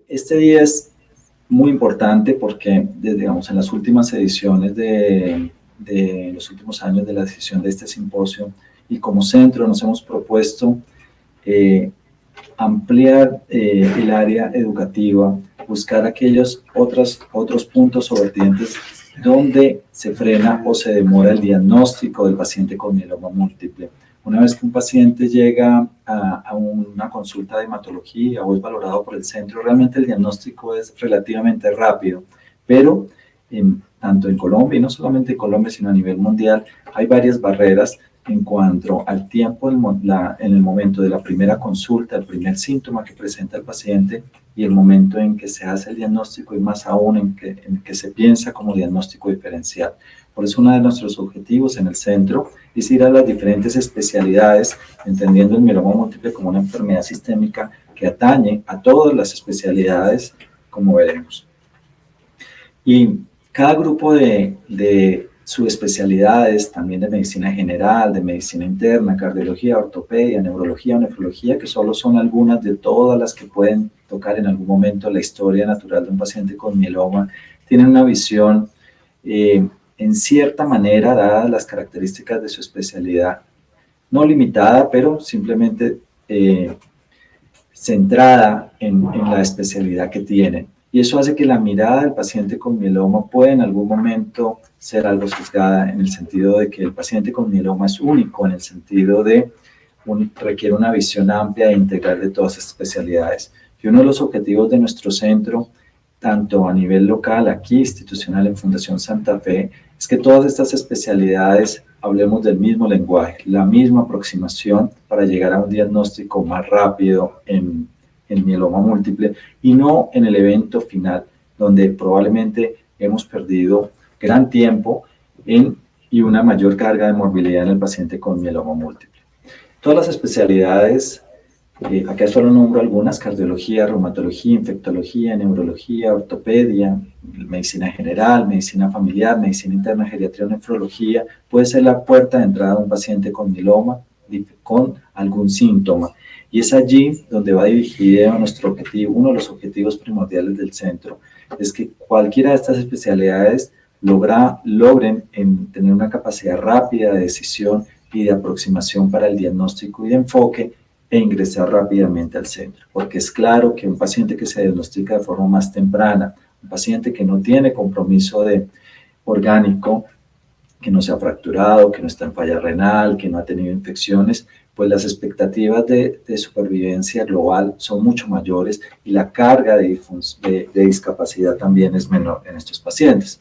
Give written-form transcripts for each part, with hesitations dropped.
Este día es muy importante porque, digamos, en las últimas ediciones de los últimos años de la decisión de este simposio y como centro nos hemos propuesto eh, ampliar el área educativa, buscar aquellos otros puntos o vertientes donde se frena o se demora el diagnóstico del paciente con mieloma múltiple. Una vez que un paciente llega a una consulta de hematología o es valorado por el centro, realmente el diagnóstico es relativamente rápido, pero tanto en Colombia, y no solamente en Colombia, sino a nivel mundial, hay varias barreras en cuanto al tiempo en el momento de la primera consulta, el primer síntoma que presenta el paciente y el momento en que se hace el diagnóstico y más aún en que se piensa como diagnóstico diferencial. Por eso uno de nuestros objetivos en el centro es ir a las diferentes especialidades, entendiendo el mieloma múltiple como una enfermedad sistémica que atañe a todas las especialidades, como veremos. Y cada grupo de subespecialidades, también de medicina general, de medicina interna, cardiología, ortopedia, neurología o nefrología, que solo son algunas de todas las que pueden tocar en algún momento la historia natural de un paciente con mieloma, tienen una visión en cierta manera, dadas las características de su especialidad, no limitada, pero simplemente centrada en la especialidad que tienen. Y eso hace que la mirada del paciente con mieloma pueda en algún momento ser algo sesgada en el sentido de que el paciente con mieloma es único, en el sentido de requiere una visión amplia e integral de todas las especialidades. Y uno de los objetivos de nuestro centro, tanto a nivel local, aquí, institucional, en Fundación Santa Fe, es que todas estas especialidades hablemos del mismo lenguaje, la misma aproximación para llegar a un diagnóstico más rápido en mieloma múltiple y no en el evento final, donde probablemente hemos perdido gran tiempo y una mayor carga de morbilidad en el paciente con mieloma múltiple. Todas las especialidades, acá solo nombro algunas: cardiología, reumatología, infectología, neurología, ortopedia, medicina general, medicina familiar, medicina interna, geriatría o nefrología, puede ser la puerta de entrada de un paciente con mieloma con algún síntoma. Y es allí donde va dirigido nuestro objetivo, uno de los objetivos primordiales del centro, es que cualquiera de estas especialidades logren tener una capacidad rápida de decisión y de aproximación para el diagnóstico y de enfoque e ingresar rápidamente al centro, porque es claro que un paciente que se diagnostica de forma más temprana, un paciente que no tiene compromiso orgánico, que no se ha fracturado, que no está en falla renal, que no ha tenido infecciones, pues las expectativas de supervivencia global son mucho mayores y la carga de discapacidad también es menor en estos pacientes.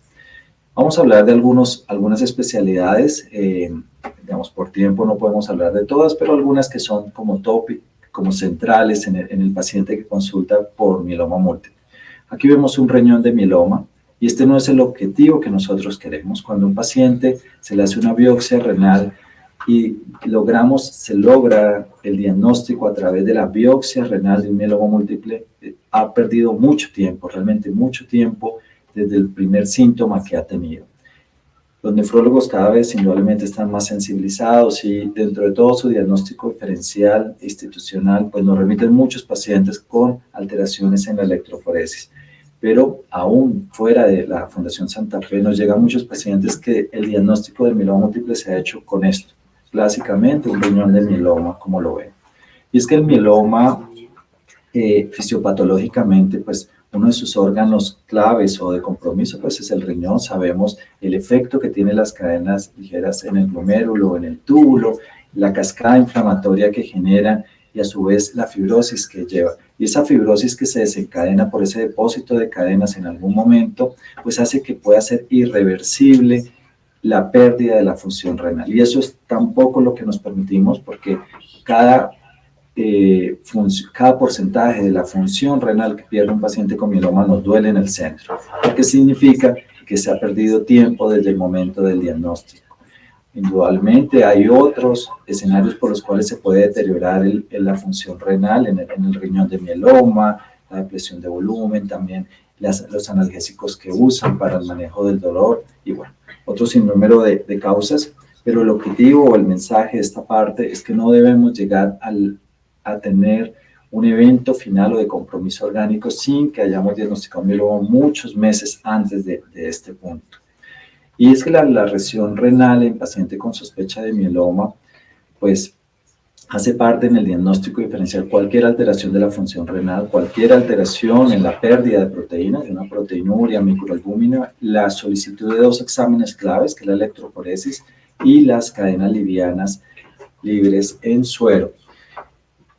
Vamos a hablar de algunas especialidades, digamos, por tiempo no podemos hablar de todas, pero algunas que son como como centrales en el paciente que consulta por mieloma múltiple. Aquí vemos un riñón de mieloma y este no es el objetivo que nosotros queremos. Cuando un paciente se le hace una biopsia renal y se logra el diagnóstico a través de la biopsia renal de un mieloma múltiple, ha perdido mucho tiempo, realmente mucho tiempo, desde el primer síntoma que ha tenido. Los nefrólogos cada vez indudablemente están más sensibilizados y dentro de todo su diagnóstico diferencial e institucional, pues nos remiten muchos pacientes con alteraciones en la electroforesis. Pero aún fuera de la Fundación Santa Fe nos llegan muchos pacientes que el diagnóstico de mieloma múltiple se ha hecho con esto, clásicamente un riñón de mieloma, como lo ven. Y es que el mieloma fisiopatológicamente, pues uno de sus órganos claves o de compromiso, pues es el riñón. Sabemos el efecto que tienen las cadenas ligeras en el glomérulo, en el túbulo, la cascada inflamatoria que genera y a su vez la fibrosis que lleva. Y esa fibrosis que se desencadena por ese depósito de cadenas en algún momento, pues hace que pueda ser irreversible la pérdida de la función renal. Y eso es tampoco lo que nos permitimos, porque cada porcentaje de la función renal que pierde un paciente con mieloma nos duele en el centro, porque significa que se ha perdido tiempo desde el momento del diagnóstico. Indudablemente hay otros escenarios por los cuales se puede deteriorar la función renal en el riñón de mieloma, la depresión de volumen, también los analgésicos que usan para el manejo del dolor y bueno, otro sinnúmero de causas, pero el objetivo o el mensaje de esta parte es que no debemos llegar a tener un evento final o de compromiso orgánico sin que hayamos diagnosticado mieloma muchos meses antes de este punto. Y es que la lesión renal en paciente con sospecha de mieloma, pues hace parte en el diagnóstico diferencial cualquier alteración de la función renal, cualquier alteración en la pérdida de proteínas, de una proteinuria, microalbúmina, la solicitud de dos exámenes claves, que es la electroforesis y las cadenas livianas libres en suero.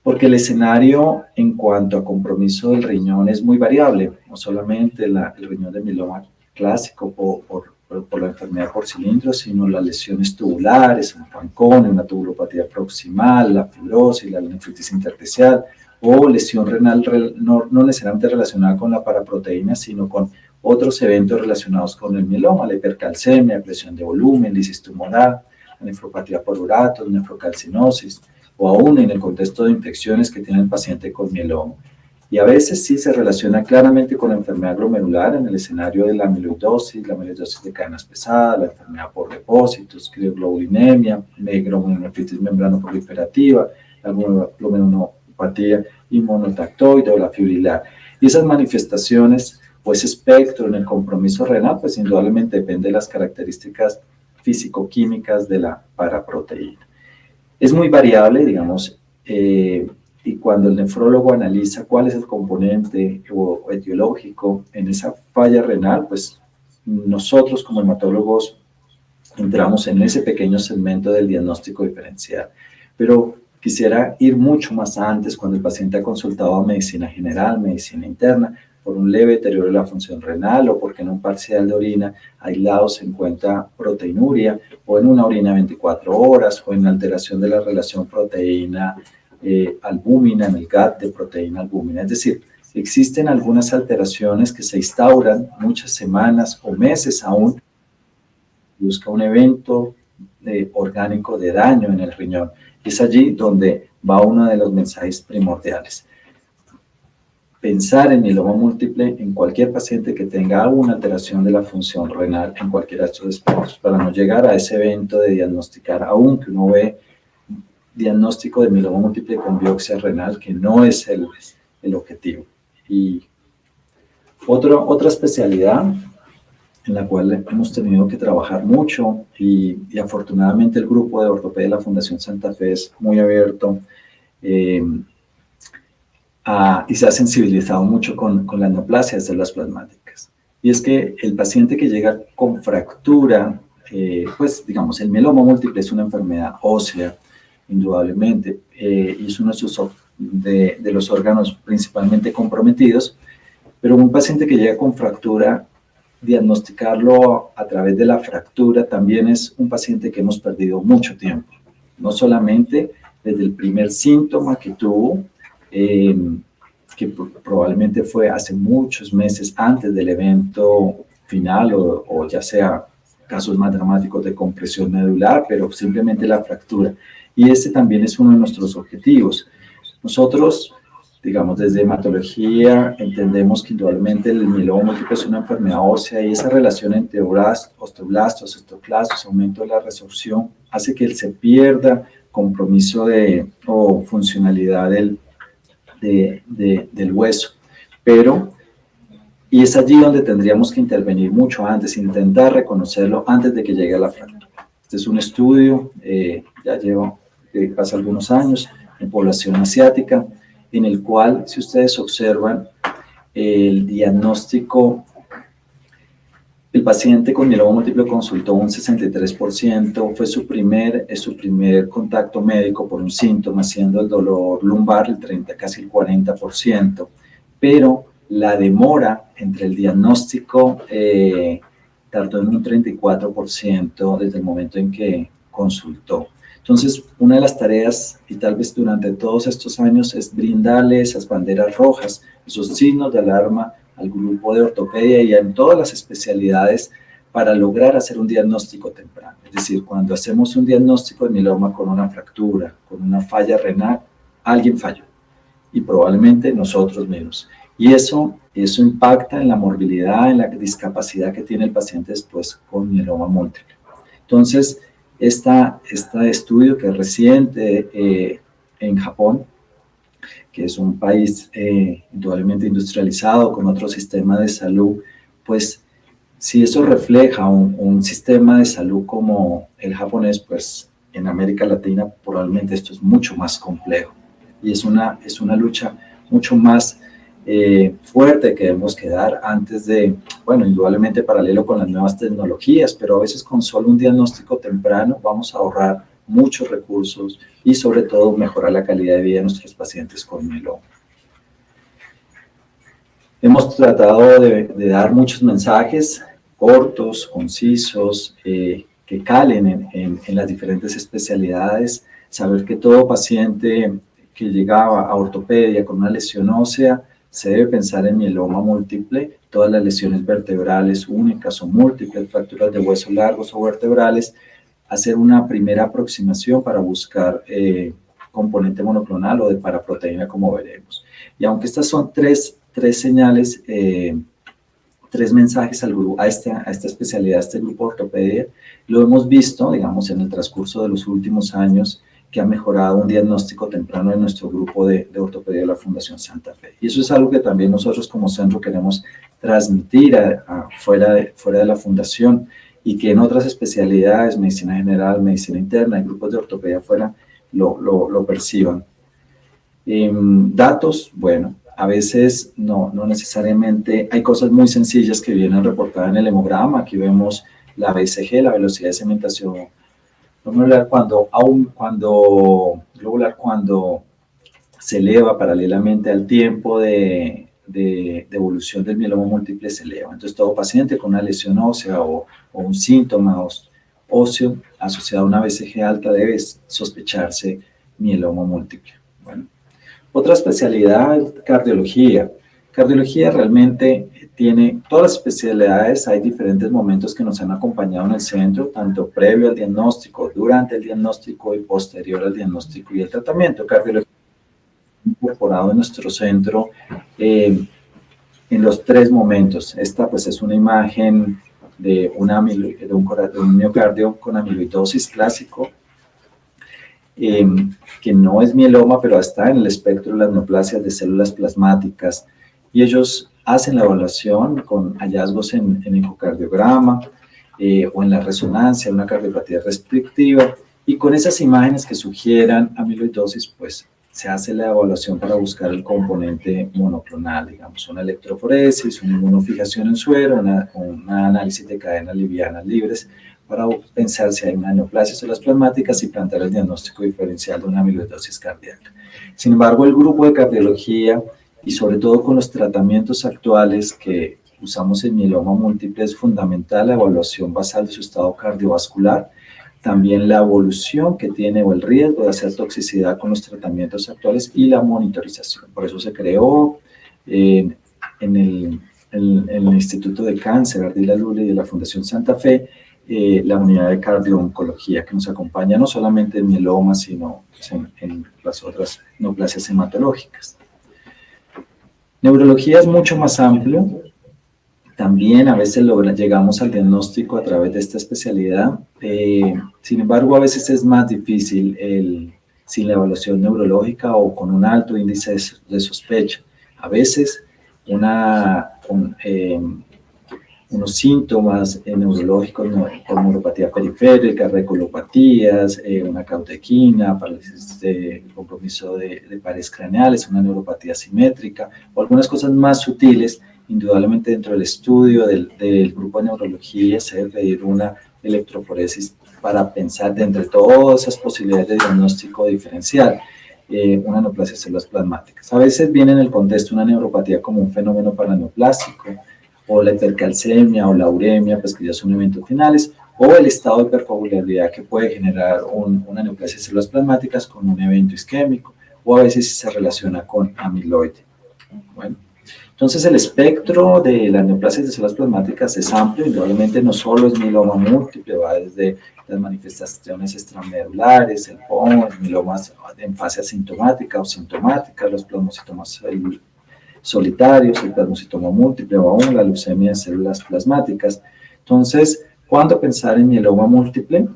Porque el escenario en cuanto a compromiso del riñón es muy variable, no solamente el riñón de mieloma clásico por la enfermedad por cilindro, sino las lesiones tubulares, un Fanconi, una tubulopatía proximal, la fibrosis, la nefritis intersticial, o lesión renal no necesariamente relacionada con la paraproteína, sino con otros eventos relacionados con el mieloma, la hipercalcemia, presión de volumen, lisis tumoral, la nefropatía por uratos, nefrocalcinosis, o aún en el contexto de infecciones que tiene el paciente con mieloma. Y a veces sí se relaciona claramente con la enfermedad glomerular en el escenario de la amiloidosis de cadenas pesadas, la enfermedad por depósitos, crioglobulinemia, glomerulonefritis membranoproliferativa, la glomerulopatía inmunotactoide o la fibrilar. Y esas manifestaciones o ese espectro en el compromiso renal, pues indudablemente depende de las características físico-químicas de la paraproteína. Es muy variable, digamos, y cuando el nefrólogo analiza cuál es el componente etiológico en esa falla renal, pues nosotros como hematólogos entramos en ese pequeño segmento del diagnóstico diferencial. Pero quisiera ir mucho más antes, cuando el paciente ha consultado a medicina general, medicina interna, por un leve deterioro de la función renal o porque en un parcial de orina aislado se encuentra proteinuria o en una orina 24 horas o en alteración de la relación proteína albúmina en el GAT de proteína albúmina. Es decir, existen algunas alteraciones que se instauran muchas semanas o meses aún, busca un evento orgánico de daño en el riñón. Es allí donde va uno de los mensajes primordiales. Pensar en mieloma múltiple en cualquier paciente que tenga alguna alteración de la función renal en cualquiera de estos espectros, para no llegar a ese evento de diagnosticar, aunque uno ve diagnóstico de mieloma múltiple con biopsia renal, que no es el objetivo. Y otra especialidad en la cual hemos tenido que trabajar mucho y afortunadamente el grupo de ortopedia de la Fundación Santa Fe es muy abierto y se ha sensibilizado mucho con la neoplasia de células plasmáticas. Y es que el paciente que llega con fractura, pues digamos, el mieloma múltiple es una enfermedad ósea, indudablemente, y es uno de los órganos principalmente comprometidos, pero un paciente que llega con fractura, diagnosticarlo a través de la fractura también es un paciente que hemos perdido mucho tiempo, no solamente desde el primer síntoma que tuvo, que probablemente fue hace muchos meses antes del evento final o ya sea casos más dramáticos de compresión medular, pero simplemente la fractura. Y ese también es uno de nuestros objetivos. Nosotros, digamos, desde hematología entendemos que indudablemente el mieloma múltiple es una enfermedad ósea y esa relación entre osteoblastos, osteoclastos, aumento de la resorción, hace que se pierda compromiso o funcionalidad del hueso. Y es allí donde tendríamos que intervenir mucho antes, intentar reconocerlo antes de que llegue a la fractura. Este es un estudio, ya lleva hace algunos años, en población asiática, en el cual, si ustedes observan, el diagnóstico, el paciente con mieloma múltiple consultó un 63%, fue su primer contacto médico por un síntoma, siendo el dolor lumbar casi el 40%, pero la demora entre el diagnóstico tardó en un 34% desde el momento en que consultó. Entonces, una de las tareas, y tal vez durante todos estos años, es brindarle esas banderas rojas, esos signos de alarma al grupo de ortopedia y en todas las especialidades para lograr hacer un diagnóstico temprano. Es decir, cuando hacemos un diagnóstico de mieloma con una fractura, con una falla renal, alguien falló y probablemente nosotros mismos. Y eso impacta en la morbilidad, en la discapacidad que tiene el paciente después con mieloma múltiple. Entonces, este estudio que es reciente en Japón que es un país indudablemente industrializado, con otro sistema de salud, pues si eso refleja un sistema de salud como el japonés, pues en América Latina probablemente esto es mucho más complejo y es una lucha mucho más fuerte que debemos que dar antes de, bueno, indudablemente paralelo con las nuevas tecnologías, pero a veces con solo un diagnóstico temprano vamos a ahorrar muchos recursos y sobre todo mejorar la calidad de vida de nuestros pacientes con mieloma. Hemos tratado de dar muchos mensajes cortos, concisos, que calen en las diferentes especialidades, saber que todo paciente que llegaba a ortopedia con una lesión ósea se debe pensar en mieloma múltiple, todas las lesiones vertebrales únicas o múltiples, fracturas de hueso largos o vertebrales, hacer una primera aproximación para buscar componente monoclonal o de paraproteína, como veremos. Y aunque estas son tres señales, tres mensajes al grupo, a esta especialidad, a este grupo de ortopedia, lo hemos visto, digamos, en el transcurso de los últimos años, que ha mejorado un diagnóstico temprano en nuestro grupo de ortopedia de la Fundación Santa Fe. Y eso es algo que también nosotros como centro queremos transmitir fuera de la fundación, y que en otras especialidades, medicina general, medicina interna y grupos de ortopedia afuera, lo perciban. Datos, bueno, a veces no necesariamente, hay cosas muy sencillas que vienen reportadas en el hemograma. Aquí vemos la BCG, la velocidad de cementación glomerular, cuando se eleva paralelamente al tiempo de evolución del mieloma múltiple, se eleva. Entonces, todo paciente con una lesión ósea o un síntoma óseo asociado a una BCG alta debe sospecharse mieloma múltiple. Bueno, otra especialidad, cardiología. Cardiología realmente tiene todas las especialidades, hay diferentes momentos que nos han acompañado en el centro, tanto previo al diagnóstico, durante el diagnóstico y posterior al diagnóstico y el tratamiento. Cardiología incorporado en nuestro centro en los tres momentos. Esta pues es una imagen de un miocardio con amiloidosis clásico, que no es mieloma, pero está en el espectro de las neoplasias de células plasmáticas, y ellos hacen la evaluación con hallazgos en ecocardiograma o en la resonancia, una cardiopatía restrictiva, y con esas imágenes que sugieran amiloidosis, pues se hace la evaluación para buscar el componente monoclonal, digamos, una electroforesis, una inmunofijación en suero, un análisis de cadenas livianas libres, para pensar si hay una neoplasia de células plasmáticas y plantear el diagnóstico diferencial de una amiloidosis cardíaca. Sin embargo, el grupo de cardiología, y sobre todo con los tratamientos actuales que usamos en mieloma múltiple, es fundamental la evaluación basal de su estado cardiovascular, también la evolución que tiene o el riesgo de hacer toxicidad con los tratamientos actuales y la monitorización. Por eso se creó en el Instituto de Cáncer Ardila Lully de la Fundación Santa Fe la unidad de cardio-oncología, que nos acompaña no solamente en mieloma, sino en las otras neoplasias hematológicas. Neurología es mucho más amplio. También a veces llegamos al diagnóstico a través de esta especialidad. Sin embargo, a veces es más difícil sin la evaluación neurológica o con un alto índice de sospecha. A veces unos síntomas neurológicos como neuropatía periférica, reticulopatías, una cautequina, parálisis de compromiso de paredes craneales, una neuropatía simétrica o algunas cosas más sutiles. Indudablemente dentro del estudio del grupo de neurología se debe pedir una electroforesis para pensar de entre todas esas posibilidades de diagnóstico diferencial, una neoplasia de células plasmáticas. A veces viene en el contexto una neuropatía como un fenómeno paraneoplásico, o la hipercalcemia o la uremia, pues que ya son eventos finales, o el estado de hipercoagulabilidad que puede generar una neoplasia de células plasmáticas con un evento isquémico, o a veces se relaciona con amiloide. Bueno, entonces el espectro de las neoplasias de células plasmáticas es amplio, indudablemente no solo es mieloma múltiple, va desde las manifestaciones extramedulares, el POM, mielomas en fase asintomática o sintomática, los plasmocitomas solitarios, el plasmocitoma múltiple o aún la leucemia de células plasmáticas. Entonces, ¿cuándo pensar en mieloma múltiple?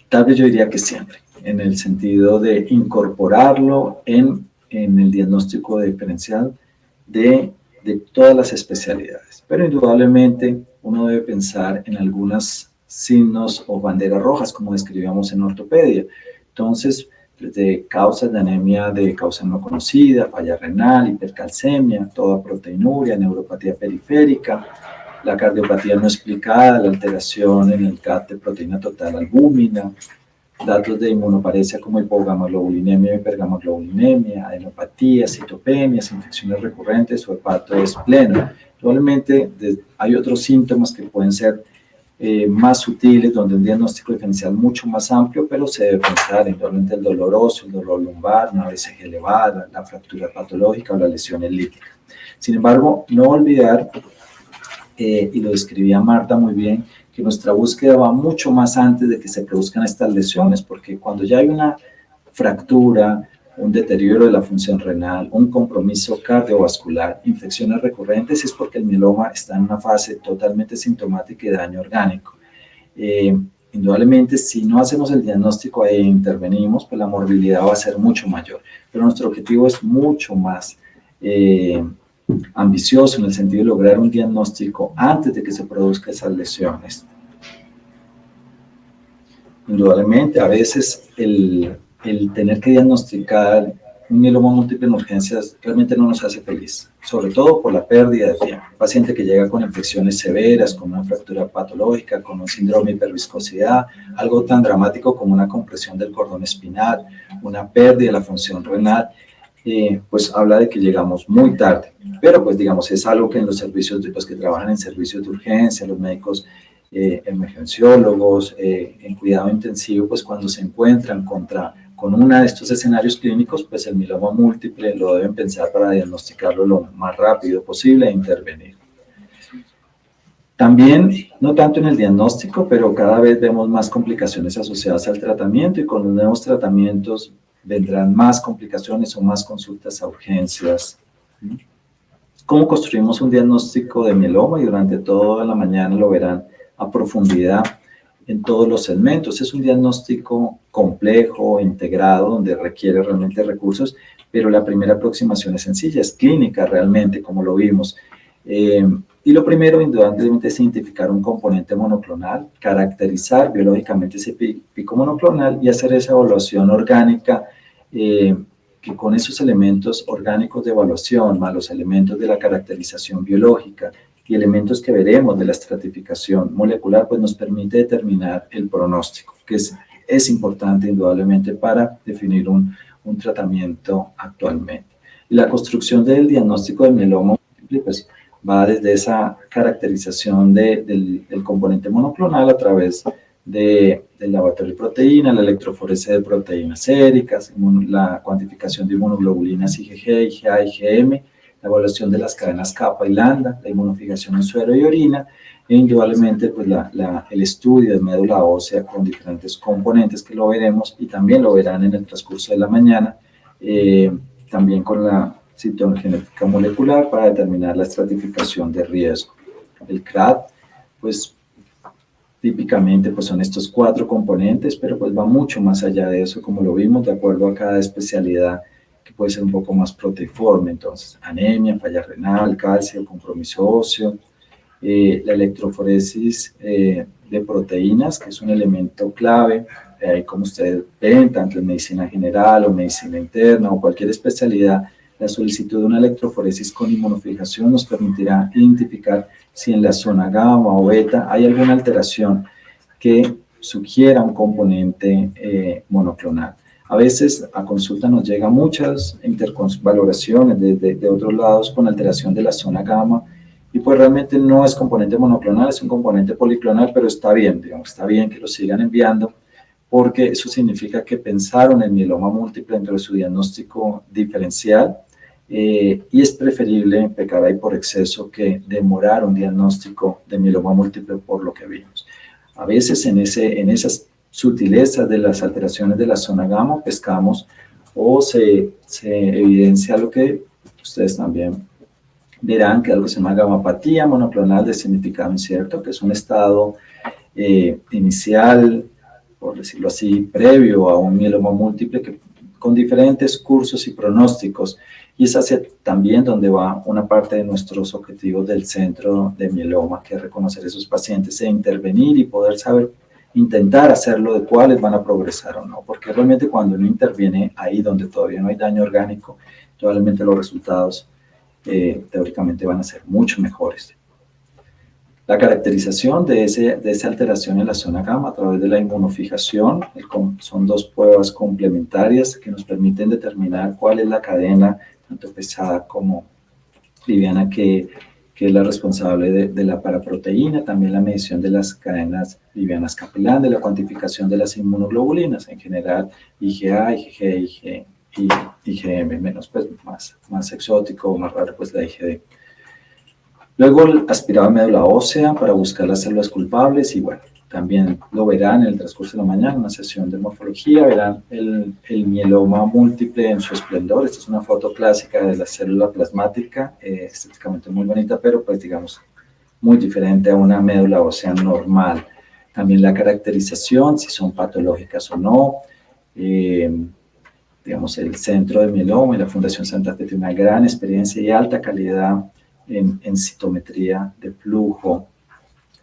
Tal vez yo diría que siempre. en el sentido de incorporarlo en el diagnóstico diferencial de todas las especialidades. Pero indudablemente uno debe pensar en algunos signos o banderas rojas, como describíamos en ortopedia. Entonces, desde causas de anemia de causa no conocida, falla renal, hipercalcemia, toda proteinuria, neuropatía periférica, la cardiopatía no explicada, la alteración en el CAT de proteína total albúmina, datos de inmunoparesia como hipogamaglobulinemia y hipergamaglobulinemia, adenopatía, citopenias, infecciones recurrentes o hepatoespleno. Probablemente hay otros síntomas que pueden ser más sutiles, donde un diagnóstico diferencial mucho más amplio, pero se debe pensar eventualmente el dolor óseo, el dolor lumbar, una BCG elevada, la fractura patológica o la lesión elíptica. Sin embargo, no olvidar, y lo describía Marta muy bien, que nuestra búsqueda va mucho más antes de que se produzcan estas lesiones, porque cuando ya hay una fractura, un deterioro de la función renal, un compromiso cardiovascular, infecciones recurrentes, es porque el mieloma está en una fase totalmente sintomática y de daño orgánico. Indudablemente, si no hacemos el diagnóstico e intervenimos, pues la morbilidad va a ser mucho mayor. Pero nuestro objetivo es mucho más ambicioso en el sentido de lograr un diagnóstico antes de que se produzcan esas lesiones. Indudablemente, a veces el tener que diagnosticar un mieloma múltiple en urgencias realmente no nos hace feliz, sobre todo por la pérdida de tiempo. Un paciente que llega con infecciones severas, con una fractura patológica, con un síndrome de hiperviscosidad, algo tan dramático como una compresión del cordón espinal, una pérdida de la función renal, pues habla de que llegamos muy tarde. Pero pues digamos, es algo que en los servicios, los que trabajan en servicios de urgencia, los médicos emergenciólogos, en cuidado intensivo, pues cuando se encuentran con uno de estos escenarios clínicos, pues el mieloma múltiple lo deben pensar para diagnosticarlo lo más rápido posible e intervenir. También, no tanto en el diagnóstico, pero cada vez vemos más complicaciones asociadas al tratamiento y con los nuevos tratamientos vendrán más complicaciones o más consultas a urgencias. ¿Cómo construimos un diagnóstico de mieloma? Y durante toda la mañana lo verán a profundidad en todos los segmentos. Es un diagnóstico complejo, integrado, donde requiere realmente recursos, pero la primera aproximación es sencilla, es clínica realmente, como lo vimos. Y lo primero, indudablemente, es identificar un componente monoclonal, caracterizar biológicamente ese pico monoclonal y hacer esa evaluación orgánica, que con esos elementos orgánicos de evaluación, más los elementos de la caracterización biológica y elementos que veremos de la estratificación molecular, pues nos permite determinar el pronóstico, que es importante indudablemente para definir un tratamiento actualmente. Y la construcción del diagnóstico del mieloma múltiple, pues va desde esa caracterización del componente monoclonal a través del laboratorio de proteínas, la electroforesia de proteínas séricas, la cuantificación de inmunoglobulinas IgG, IgA, IgM, la evaluación de las cadenas kappa y lambda, la inmunofijación en suero y orina, e indudablemente pues, el estudio de médula ósea con diferentes componentes que lo veremos y también lo verán en el transcurso de la mañana, también con la citogenética molecular para determinar la estratificación de riesgo. El CRAD, pues típicamente pues, son estos 4 componentes, pero pues va mucho más allá de eso, como lo vimos, de acuerdo a cada especialidad, que puede ser un poco más proteiforme. Entonces, anemia, falla renal, calcio, compromiso óseo, la electroforesis de proteínas, que es un elemento clave, como ustedes ven, tanto en medicina general o medicina interna o cualquier especialidad, la solicitud de una electroforesis con inmunofijación nos permitirá identificar si en la zona gamma o beta hay alguna alteración que sugiera un componente monoclonal. A veces a consulta nos llegan muchas valoraciones de otros lados con alteración de la zona gamma y pues realmente no es componente monoclonal, es un componente policlonal, pero está bien, digamos, está bien que lo sigan enviando porque eso significa que pensaron en mieloma múltiple dentro de su diagnóstico diferencial. Y es preferible pecar ahí por exceso que demorar un diagnóstico de mieloma múltiple por lo que vimos. A veces en esas sutilezas de las alteraciones de la zona gamma pescamos o se evidencia lo que ustedes también verán, que es algo que se llama gamapatía monoclonal de significado incierto, que es un estado inicial por decirlo así, previo a un mieloma múltiple con diferentes cursos y pronósticos. Y es hacia también donde va una parte de nuestros objetivos del centro de mieloma, que es reconocer esos pacientes e intervenir y poder saber, intentar hacerlo de cuáles van a progresar o no, porque realmente cuando uno interviene ahí donde todavía no hay daño orgánico, probablemente los resultados teóricamente van a ser mucho mejores. La caracterización de esa alteración en la zona gamma a través de la inmunofijación son dos pruebas complementarias que nos permiten determinar cuál es la cadena, tanto pesada como liviana, que es la responsable de la paraproteína, también la medición de las cadenas livianas capilar, de la cuantificación de las inmunoglobulinas, en general IgA, IgG, y IgM, menos pues más exótico o más raro pues la IgD. Luego el aspirado a médula ósea para buscar las células culpables y bueno, también lo verán en el transcurso de la mañana, en una sesión de morfología, verán el mieloma múltiple en su esplendor. Esta es una foto clásica de la célula plasmática, estéticamente muy bonita, pero pues digamos muy diferente a una médula ósea normal. También la caracterización, si son patológicas o no. Digamos, el Centro de Mieloma y la Fundación Santa Fe tiene una gran experiencia y alta calidad en citometría de flujo,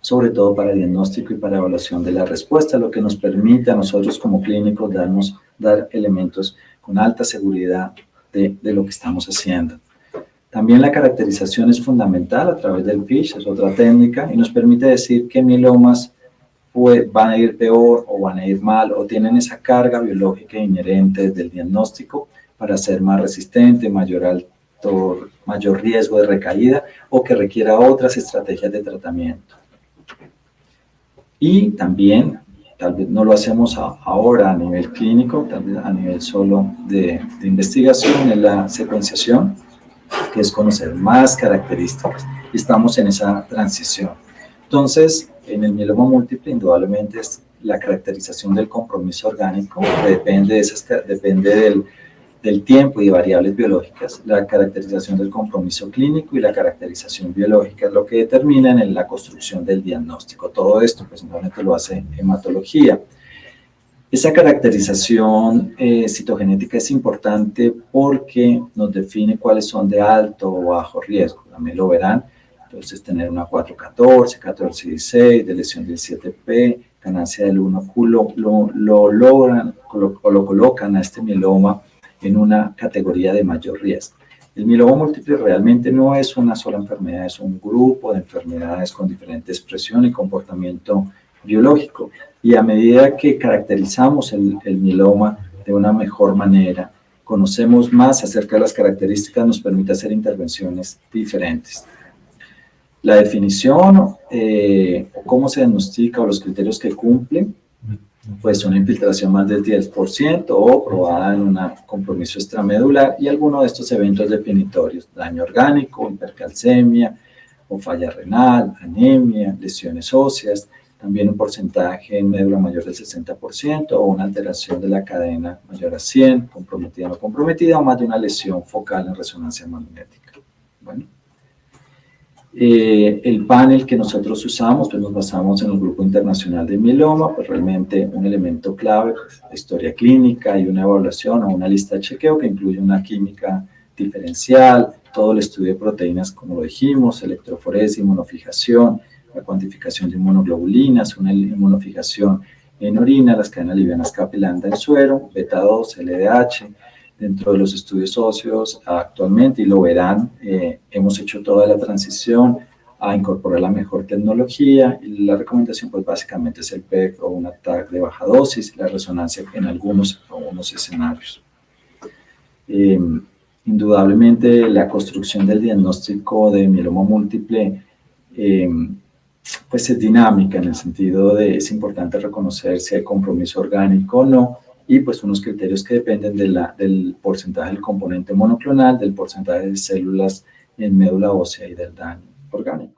sobre todo para diagnóstico y para evaluación de la respuesta, lo que nos permite a nosotros como clínicos dar elementos con alta seguridad de lo que estamos haciendo. También la caracterización es fundamental a través del FISH, es otra técnica, y nos permite decir qué mielomas van a ir peor o van a ir mal o tienen esa carga biológica inherente del diagnóstico para ser más resistente, mayor riesgo de recaída o que requiera otras estrategias de tratamiento. Y también, tal vez no lo hacemos ahora a nivel clínico, tal vez a nivel solo de investigación, es la secuenciación, que es conocer más características. Estamos en esa transición. Entonces, en el mieloma múltiple, indudablemente es la caracterización del compromiso orgánico, que depende del tiempo y de variables biológicas. La caracterización del compromiso clínico y la caracterización biológica es lo que determinan en la construcción del diagnóstico. Todo esto, pues, normalmente lo hace hematología. Esa caracterización citogenética es importante porque nos define cuáles son de alto o bajo riesgo. También lo verán. Entonces, tener una 414, 1416, de lesión del 7P, ganancia del 1Q, lo colocan a este mieloma en una categoría de mayor riesgo. El mieloma múltiple realmente no es una sola enfermedad, es un grupo de enfermedades con diferente expresión y comportamiento biológico. Y a medida que caracterizamos el mieloma de una mejor manera, conocemos más acerca de las características, nos permite hacer intervenciones diferentes. La definición, cómo se diagnostica o los criterios que cumple, pues una infiltración más del 10% o probada en un compromiso extramedular y alguno de estos eventos definitorios, daño orgánico, hipercalcemia o falla renal, anemia, lesiones óseas, también un porcentaje en médula mayor del 60% o una alteración de la cadena mayor a 100, comprometida o no comprometida, o más de una lesión focal en resonancia magnética. Bueno. El panel que nosotros usamos, pues nos basamos en el Grupo Internacional de Mieloma, pues realmente un elemento clave, pues, la historia clínica y una evaluación o una lista de chequeo que incluye una química diferencial, todo el estudio de proteínas, como lo dijimos, electroforesis, inmunofijación, la cuantificación de inmunoglobulinas, una inmunofijación en orina, las cadenas livianas capilanda en suero, beta 2, LDH. Dentro de los estudios óseos actualmente, y lo verán, hemos hecho toda la transición a incorporar la mejor tecnología y la recomendación pues básicamente es el PEC o un ATAC de baja dosis, la resonancia en algunos escenarios. Indudablemente la construcción del diagnóstico de mieloma múltiple pues es dinámica en el sentido de es importante reconocer si hay compromiso orgánico o no, y pues unos criterios que dependen del porcentaje del componente monoclonal, del porcentaje de células en médula ósea y del daño orgánico.